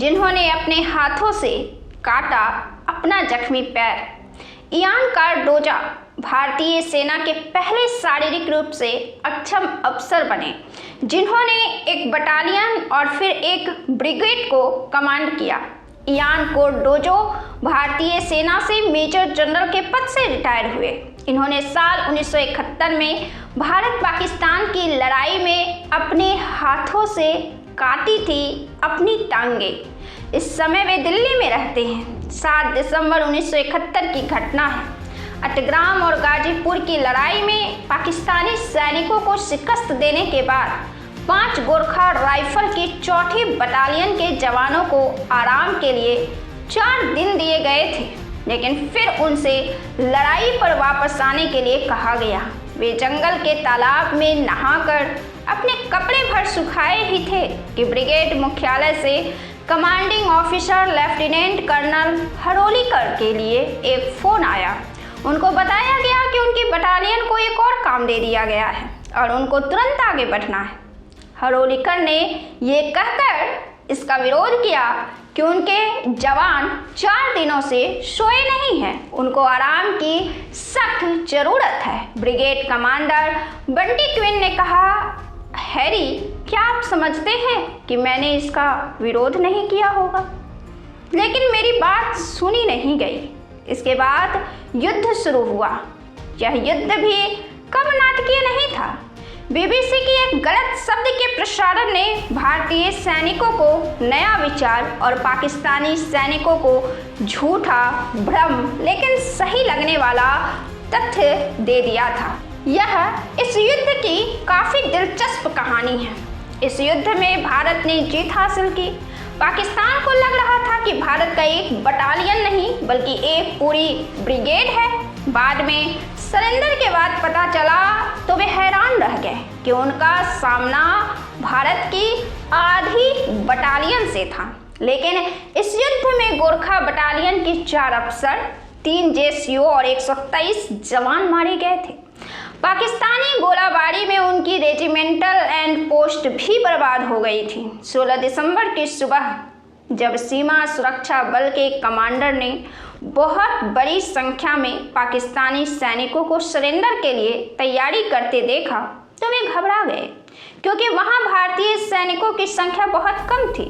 जिन्होंने अपने हाथों से काटा अपना जख्मी पैर। इयान कार्डोजा भारतीय सेना के पहले शारीरिक रूप से अक्षम अफसर बने, जिन्होंने एक बटालियन और फिर एक ब्रिगेड को कमांड किया। इयान कार्डोजो भारतीय सेना से मेजर जनरल के पद से रिटायर हुए। इन्होंने साल 1971 में भारत पाकिस्तान की लड़ाई में अपने हाथों से काटी थी अपनी टांगें। इस समय वे दिल्ली में रहते हैं। 7 दिसंबर 1971 की घटना है। अटग्राम और गाजीपुर की लड़ाई में पाकिस्तानी सैनिकों को शिकस्त देने के बाद 5 गोरखा राइफल की 4ठी बटालियन के जवानों को आराम के लिए 4 दिन दिए गए थे, लेकिन फिर उनसे लड़ाई पर वापस आने के लिए कहा गया। वे जंगल के तालाब में नहाकर अपने कपड़े भर सुखाए ही थे कि ब्रिगेड मुख्यालय से कमांडिंग ऑफिसर लेफ्टिनेंट कर्नल हरोलीकर के लिए एक फ़ोन आया। उनको बताया गया कि उनकी बटालियन को एक और काम दे दिया गया है और उनको तुरंत आगे बढ़ना है। हरोलीकर ने ये कहकर इसका विरोध किया कि उनके जवान 4 दिनों से सोए नहीं हैं, उनको आराम की सख्त ज़रूरत है। ब्रिगेड कमांडर बंटी क्विन ने कहा, हैरी, क्या आप समझते हैं कि मैंने इसका विरोध नहीं किया होगा? लेकिन मेरी बात सुनी नहीं गई। इसके बाद युद्ध शुरू हुआ। यह युद्ध भी कम नाटकीय नहीं था। बीबीसी की एक गलत शब्द के प्रसारण ने भारतीय सैनिकों को नया विचार और पाकिस्तानी सैनिकों को झूठा, भ्रम लेकिन सही लगने वाला तथ्य दे दिया था। यह इस युद्ध की काफ़ी दिलचस्प कहानी है। इस युद्ध में भारत ने जीत हासिल की। पाकिस्तान को लग रहा था कि भारत का एक बटालियन नहीं बल्कि एक पूरी ब्रिगेड है। बाद में सरेंडर के बाद पता चला तो वे हैरान रह गए कि उनका सामना भारत की आधी बटालियन से था। लेकिन इस युद्ध में गोरखा बटालियन के 4 अफसर, 3 जेसीओ और 123 जवान मारे गए थे। पाकिस्तानी गोलाबारी में उनकी रेजिमेंटल एंड पोस्ट भी बर्बाद हो गई थी। 16 दिसंबर की सुबह जब सीमा सुरक्षा बल के कमांडर ने बहुत बड़ी संख्या में पाकिस्तानी सैनिकों को सरेंडर के लिए तैयारी करते देखा तो वे घबरा गए, क्योंकि वहां भारतीय सैनिकों की संख्या बहुत कम थी।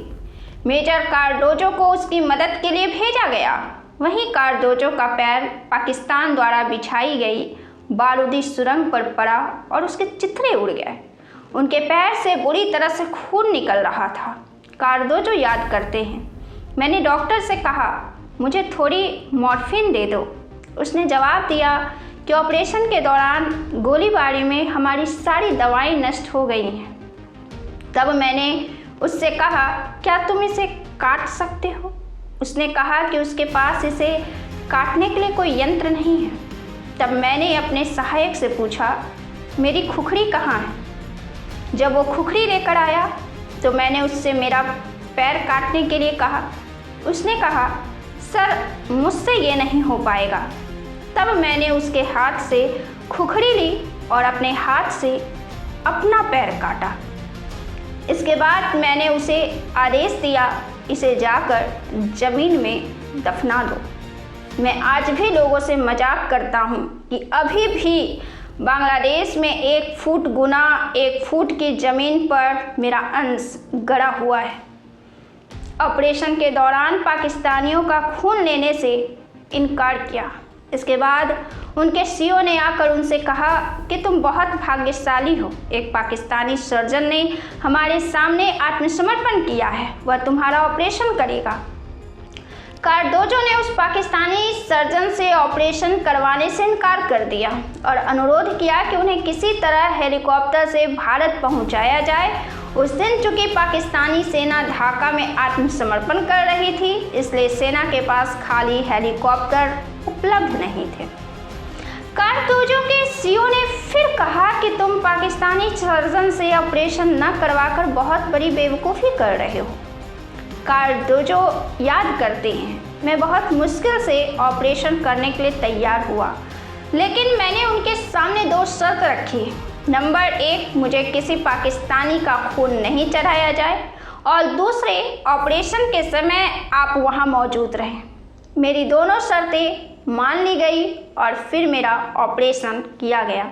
मेजर कार्डोजो को उसकी मदद के लिए भेजा गया। वहीं कार्डोजो का पैर पाकिस्तान द्वारा बिछाई गई बारूदी सुरंग पर पड़ा और उसके चिथड़े उड़ गए। उनके पैर से बुरी तरह से खून निकल रहा था। कार्डोजो याद करते हैं, मैंने डॉक्टर से कहा, मुझे थोड़ी मॉर्फिन दे दो। उसने जवाब दिया कि ऑपरेशन के दौरान गोलीबारी में हमारी सारी दवाएं नष्ट हो गई हैं। तब मैंने उससे कहा, क्या तुम इसे काट सकते हो? उसने कहा कि उसके पास इसे काटने के लिए कोई यंत्र नहीं है। तब मैंने अपने सहायक से पूछा, मेरी खुखड़ी कहाँ है? जब वो खुखड़ी लेकर आया तो मैंने उससे मेरा पैर काटने के लिए कहा। उसने कहा, सर, मुझसे ये नहीं हो पाएगा। तब मैंने उसके हाथ से खुखड़ी ली और अपने हाथ से अपना पैर काटा। इसके बाद मैंने उसे आदेश दिया, इसे जाकर ज़मीन में दफना दो। मैं आज भी लोगों से मजाक करता हूँ कि अभी भी बांग्लादेश में 1 फुट गुना 1 फुट की ज़मीन पर मेरा अंश गड़ा हुआ है। ऑपरेशन के दौरान पाकिस्तानियों का खून लेने से इनकार किया। इसके बाद उनके सीओ ने आकर उनसे कहा कि तुम बहुत भाग्यशाली हो, एक पाकिस्तानी सर्जन ने हमारे सामने आत्मसमर्पण किया है, वह तुम्हारा ऑपरेशन करेगा। कार्डोजो ने उस पाकिस्तानी सर्जन से ऑपरेशन करवाने से इनकार कर दिया और अनुरोध किया कि उन्हें किसी तरह हेलीकॉप्टर से भारत पहुंचाया जाए। उस दिन चूंकि पाकिस्तानी सेना ढाका में आत्मसमर्पण कर रही थी, इसलिए सेना के पास खाली हेलीकॉप्टर उपलब्ध नहीं थे। कार्डोजो के सीओ ने फिर कहा कि तुम पाकिस्तानी सर्जन से ऑपरेशन न करवाकर बहुत बड़ी बेवकूफ़ी कर रहे हो। कार्डोजो याद करते हैं, मैं बहुत मुश्किल से ऑपरेशन करने के लिए तैयार हुआ, लेकिन मैंने उनके सामने 2 शर्त रखी। नंबर 1, मुझे किसी पाकिस्तानी का खून नहीं चढ़ाया जाए और दूसरे ऑपरेशन के समय आप वहां मौजूद रहें। मेरी दोनों शर्तें मान ली गई और फिर मेरा ऑपरेशन किया गया।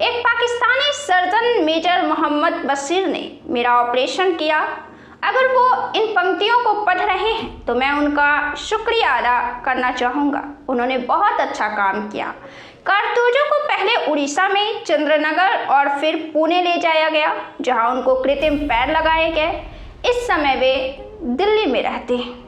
एक पाकिस्तानी सर्जन मेजर मोहम्मद बशीर ने मेरा ऑपरेशन किया। अगर वो इन पंक्तियों को पढ़ रहे हैं तो मैं उनका शुक्रिया अदा करना चाहूँगा। उन्होंने बहुत अच्छा काम किया। कारतूजों को पहले उड़ीसा में चंद्रनगर और फिर पुणे ले जाया गया, जहां उनको कृत्रिम पैर लगाए गए। इस समय वे दिल्ली में रहते हैं।